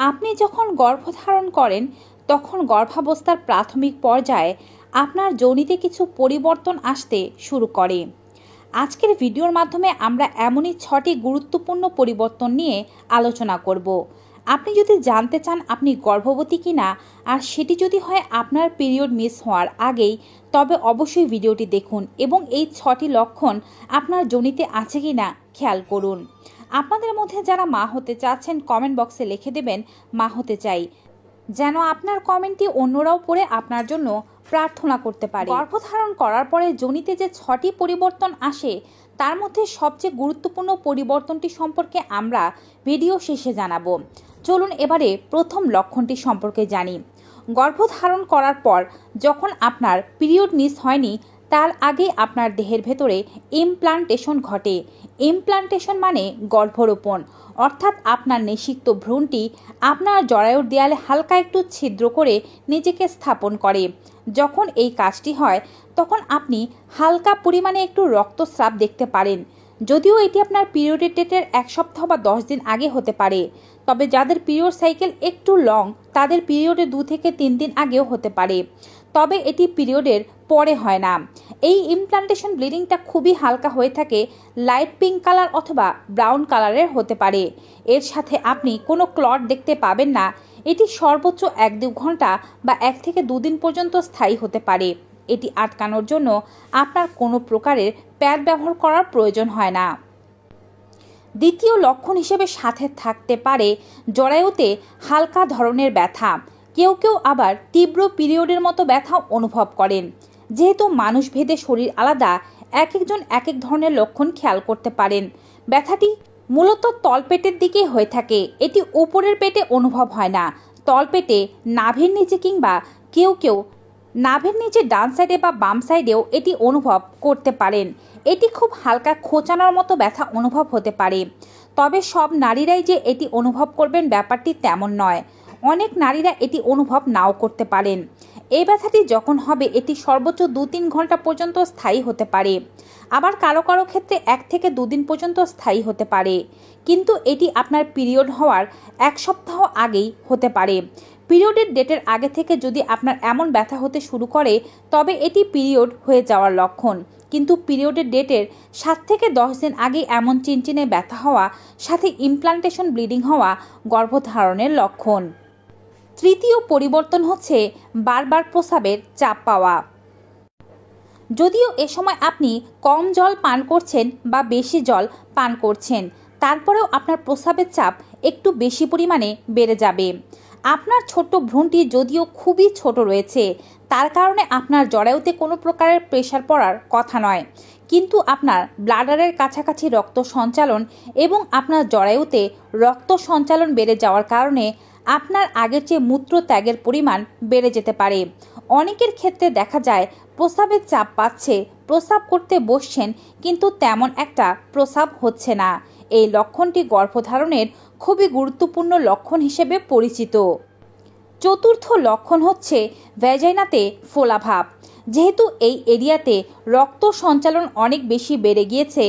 আপনি যখন গর্ভধারণ করেন তখন গর্ভাবস্থার প্রাথমিক পর্যায়ে আপনার যোনিতে কিছু পরিবর্তন আসতে শুরু করে। আজকের ভিডিওর মাধ্যমে আমরা এমনই 6টি গুরুত্বপূর্ণ পরিবর্তন নিয়ে আলোচনা করব। আপনি যদি জানতে চান আপনি গর্ভবতী কিনা আর সেটি যদি হয় আপনার পিরিয়ড মিস হওয়ার আগেই, তবে অবশ্যই ভিডিওটি দেখুন এবং এই 6টি লক্ষণ আপনার যোনিতে আছে কিনা খেয়াল করুন। আপনাদের মধ্যে যারা মা হতে চাচ্ছেন কমেন্ট বক্সে লিখে দেবেন মা হতে চাই, যেন আপনার কমেন্টটি অন্যরাও পড়ে আপনার জন্য প্রার্থনা করতে পারে। গর্ভধারণ করার পরে যোনিতে যে 6টি পরিবর্তন আসে তার মধ্যে সবচেয়ে গুরুত্বপূর্ণ পরিবর্তনটি সম্পর্কে আমরা ভিডিও শেষে জানাবো। চলুন এবারে প্রথম লক্ষণটি সম্পর্কে জানি। গর্ভধারণ করার পর যখন আপনার পিরিয়ড মিস হয়নি তার আগে আপনার দেহের ভেতরে ইমপ্লান্টেশন ঘটে। ইমপ্লান্টেশন মানে গর্ভরোপণ, অর্থাৎ আপনার নিষিক্ত ভ্রূণটি আপনার জরায়ুর দেয়ালে হালকা একটু ছিদ্র করে নিজেকে স্থাপন করে। যখন এই কাজটি হয় তখন আপনি হালকা পরিমাণে একটু রক্তস্রাব দেখতে পারেন। যদিও এটি আপনার পিরিয়ডের ডেটের 1 সপ্তাহ বা 10 দিন আগে হতে পারে, তবে যাদের পিরিয়ড সাইকেল একটু লং তাদের পিরিয়ডের 2 থেকে 3 দিন আগেও হতে পারে, তবে এটি পিরিয়ডের পরে হয় না। এই ইমপ্লান্টেশন ব্লিডিংটা খুবই হালকা হয়ে থাকে, লাইট পিঙ্ক কালার অথবা ব্রাউন কালারের হতে পারে। এর সাথে আপনি কোনো ক্লট দেখতে পাবেন না। এটি সর্বোচ্চ 1-2 ঘন্টা বা 1 থেকে 2 দিন পর্যন্ত স্থায়ী হতে পারে। এটি আটকানোর জন্য আপনার কোনো প্রকারের প্যাড ব্যবহার করার প্রয়োজন হয় না। দ্বিতীয় লক্ষণ হিসেবে সাথে থাকতে পারে জরায়ুতে হালকা ধরনের ব্যথা। কেউ কেউ আবার তীব্র পিরিয়ডের মতো ব্যথা অনুভব করেন। যেহেতু মানুষভেদে শরীর আলাদা, এক একজন এক এক ধরনের লক্ষণ খেয়াল করতে পারেন। ব্যথাটি মূলত তলপেটের দিকে হয়ে থাকে। এটি উপরের পেটে অনুভব হয় না, তলপেটে, নাভির নিচে কিংবা কেউ কেউ নাভির নিচে ডান সাইডে বা বাম সাইডেও এটি অনুভব করতে পারেন। এটি খুব হালকা খোঁচানোর মতো ব্যথা অনুভব হতে পারে, তবে সব নারীরাই যে এটি অনুভব করবেন ব্যাপারটি তেমন নয়। অনেক নারীরা এটি অনুভব নাও করতে পারেন। এই ব্যথাটি যখন হবে এটি সর্বোচ্চ 2-3 ঘন্টা পর্যন্ত স্থায়ী হতে পারে, আবার কারো কারো ক্ষেত্রে 1 থেকে 2 দিন পর্যন্ত স্থায়ী হতে পারে, কিন্তু এটি আপনার পিরিয়ড হওয়ার 1 সপ্তাহ আগেই হতে পারে। পিরিয়ডের ডেটের আগে থেকে যদি আপনার এমন ব্যথা হতে শুরু করে তবে এটি পিরিয়ড হয়ে যাওয়ার লক্ষণ, কিন্তু পিরিয়ডের ডেটের 7 থেকে 10 দিন আগে এমন চিনচিনে ব্যথা হওয়া সাথে ইমপ্লান্টেশন ব্লিডিং হওয়া গর্ভধারণের লক্ষণ। তৃতীয় পরিবর্তন হচ্ছে বারবার প্রস্রাবের চাপ পাওয়া। যদিও এ সময় আপনি কম জল পান করছেন বা বেশি জল পান করছেন, তারপরেও আপনার প্রস্রাবের চাপ একটু বেশি পরিমাণে বেড়ে যাবে। আপনার ছোট্ট ভ্রূণটি যদিও খুবই ছোট রয়েছে, তার কারণে আপনার জরায়ুতে কোনো প্রকারের প্রেশার পড়ার কথা নয়, কিন্তু আপনার ব্লাডারের কাছাকাছি রক্ত সঞ্চালন এবং আপনার জরায়ুতে রক্ত সঞ্চালন বেড়ে যাওয়ার কারণে আপনার আগের চেয়ে মূত্র ত্যাগের পরিমাণ বেড়ে যেতে পারে। অনেকের ক্ষেত্রে দেখা যায় প্রস্রাবের চাপ পাচ্ছে, প্রস্রাব করতে বসছেন কিন্তু তেমন একটা প্রস্রাব হচ্ছে না। এই লক্ষণটি গর্ভধারণের খুবই গুরুত্বপূর্ণ লক্ষণ হিসেবে পরিচিত। চতুর্থ লক্ষণ হচ্ছে ভ্যাজাইনাতে ফোলাভাব। যেহেতু এই এরিয়াতে রক্ত সঞ্চালন অনেক বেশি বেড়ে গিয়েছে,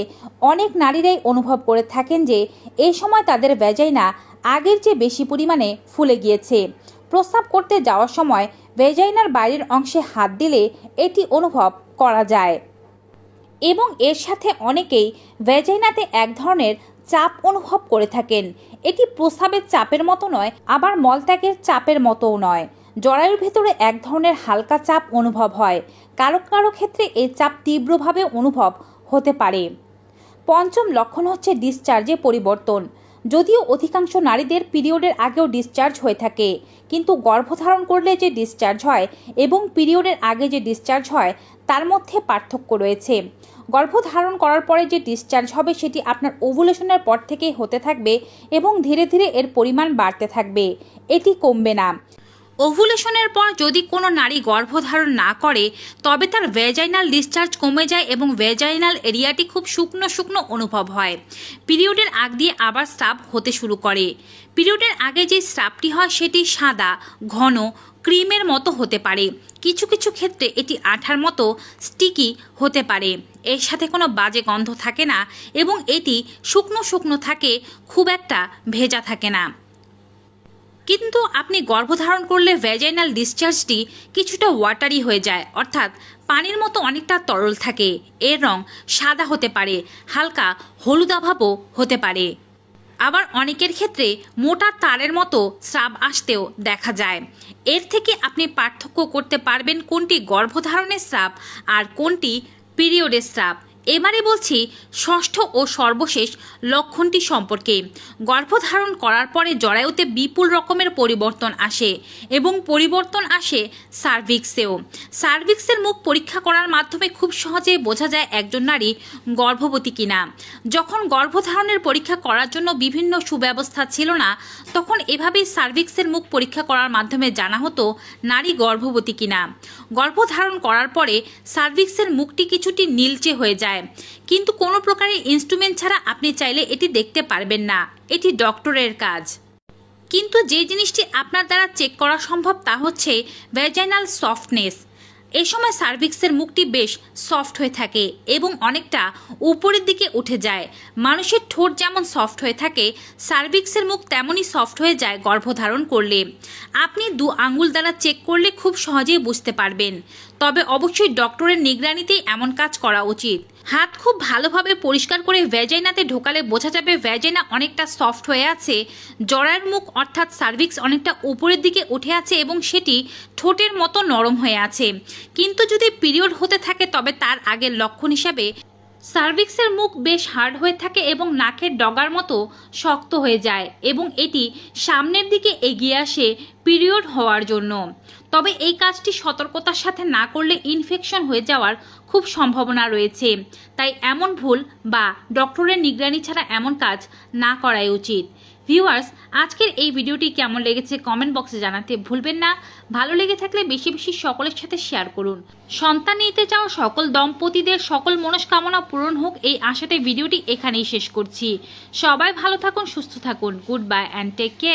অনেক নারীরাই অনুভব করে থাকেন যে এই সময় তাদের ভ্যাজাইনা আগের চেয়ে বেশি পরিমাণে ফুলে গিয়েছে। প্রস্রাব করতে যাওয়ার সময় ভ্যাজাইনার বাইরের অংশে হাত দিলে এটি অনুভব করা যায় এবং এর সাথে অনেকেই ভ্যাজাইনাতে এক ধরনের চাপ অনুভব করে থাকেন। এটি প্রস্রাবের চাপের মতো নয়, আবার মলত্যাগের চাপের মতোও নয়। জরায়ুর ভেতরে এক ধরনের হালকা চাপ অনুভব হয়, কারো কারো ক্ষেত্রে এই চাপ তীব্রভাবে অনুভব হতে পারে। পঞ্চম লক্ষণ হচ্ছে ডিসচার্জে পরিবর্তন। যদিও অধিকাংশ নারীদের পিরিয়ডের আগেও ডিসচার্জ হয়ে থাকে, কিন্তু গর্ভধারণ করলে যে ডিসচার্জ হয় এবং পিরিয়ডের আগে যে ডিসচার্জ হয় তার মধ্যে পার্থক্য রয়েছে। গর্ভধারণ করার পরে যে ডিসচার্জ হবে সেটি আপনার ওভুলেশনের পর থেকেই হতে থাকবে এবং ধীরে ধীরে এর পরিমাণ বাড়তে থাকবে, এটি কমবে না। ওভুলেশনের পর যদি কোনো নারী গর্ভধারণ না করে তবে তার ভ্যাজাইনাল ডিসচার্জ কমে যায় এবং ভ্যাজাইনাল এরিয়াটি খুব শুকনো শুকনো অনুভব হয়। পিরিয়ডের আগ দিয়ে আবার স্রাব হতে শুরু করে। পিরিয়ডের আগে যে স্রাবটি হয় সেটি সাদা, ঘন, ক্রিমের মতো হতে পারে। কিছু কিছু ক্ষেত্রে এটি আঠার মতো স্টিকি হতে পারে। এর সাথে কোনো বাজে গন্ধ থাকে না এবং এটি শুকনো শুকনো থাকে, খুব একটা ভেজা থাকে না। কিন্তু আপনি গর্ভধারণ করলে ভ্যাজাইনাল ডিসচার্জটি কিছুটা ওয়াটারি হয়ে যায়, অর্থাৎ পানির মতো অনেকটা তরল থাকে। এর রং সাদা হতে পারে, হালকা হলুদাভাবও হতে পারে। আবার অনেকের ক্ষেত্রে মোটা তারের মতো স্রাব আসতেও দেখা যায়। এর থেকে আপনি পার্থক্য করতে পারবেন কোনটি গর্ভধারণের স্রাব আর কোনটি পিরিয়ডের স্রাব। এবারে বলছি ষষ্ঠ ও সর্বশেষ লক্ষণটি সম্পর্কে। গর্ভধারণ করার পরে জরায়ুতে বিপুল রকমের পরিবর্তন আসে এবং পরিবর্তন আসে সার্ভিক্সেও। সার্ভিক্সের মুখ পরীক্ষা করার মাধ্যমে খুব সহজে বোঝা যায় একজন নারী গর্ভবতী কিনা। যখন গর্ভধারণের পরীক্ষা করার জন্য বিভিন্ন সুব্যবস্থা ছিল না, তখন এভাবেই সার্ভিক্সের মুখ পরীক্ষা করার মাধ্যমে জানা হতো নারী গর্ভবতী কিনা। গর্ভধারণ করার পরে সার্ভিক্সের মুখটি কিছুটি নীলচে হয়ে যায়, কিন্তু কোনো প্রকারের ইনস্ট্রুমেন্ট ছাড়া আপনি চাইলে এটি দেখতে পারবেন না। এটি ডক্টরের কাজ। কিন্তু যে জিনিসটি আপনার দ্বারা চেক করা সম্ভব তা হচ্ছে ভ্যাজাইনাল সফটনেস। এই সময় সার্ভিক্সের মুখটি বেশ সফট হয়ে থাকে এবং অনেকটা উপরের দিকে উঠে যায়। মানুষের ঠোঁট যেমন সফট হয়ে থাকে, সার্ভিক্সের মুখ তেমনই সফট হয়ে যায় গর্ভধারণ করলে। আপনি 2 আঙ্গুল দ্বারা চেক করলে খুব সহজেই বুঝতে পারবেন, তবে অবশ্যই ডক্টরের নিগরানিতেই এমন কাজ করা উচিত। হাত খুব ভালোভাবে পরিষ্কার করে ভ্যাজাইনাতে ঢোকালে বোঝা যাবে ভ্যাজাইনা অনেকটা সফট হয়ে আছে, জরায়ুর মুখ অর্থাৎ সার্ভিক্স অনেকটা উপরের দিকে উঠে আছে এবং সেটি ঠোঁটের মতো নরম হয়ে আছে। কিন্তু যদি পিরিয়ড হতে থাকে তবে তার আগের লক্ষণ হিসাবে সার্ভিক্সের মুখ বেশ হার্ড হয়ে থাকে এবং নাকের ডগার মতো শক্ত হয়ে যায় এবং এটি সামনের দিকে এগিয়ে আসে পিরিয়ড হওয়ার জন্য। তবে এই কাজটি সতর্কতার সাথে না করলে ইনফেকশন হয়ে যাওয়ার খুব সম্ভাবনা রয়েছে। তাই এমন ভুল বা ডক্টরের নিগরানি ছাড়া এমন কাজ না করাই উচিত। ভিউয়ার্স, আজকের এই ভিডিওটি কেমন লেগেছে কমেন্ট বক্সে জানাতে ভুলবেন না। ভালো লেগে থাকলে বেশি বেশি সকলের সাথে শেয়ার করুন। সন্তান নিতে চাও সকল দম্পতিদের সকল মনস্কামনা পূরণ হোক, এই আশাতে ভিডিওটি এখানেই শেষ করছি। সবাই ভালো থাকুন, সুস্থ থাকুন। Good bye and take care.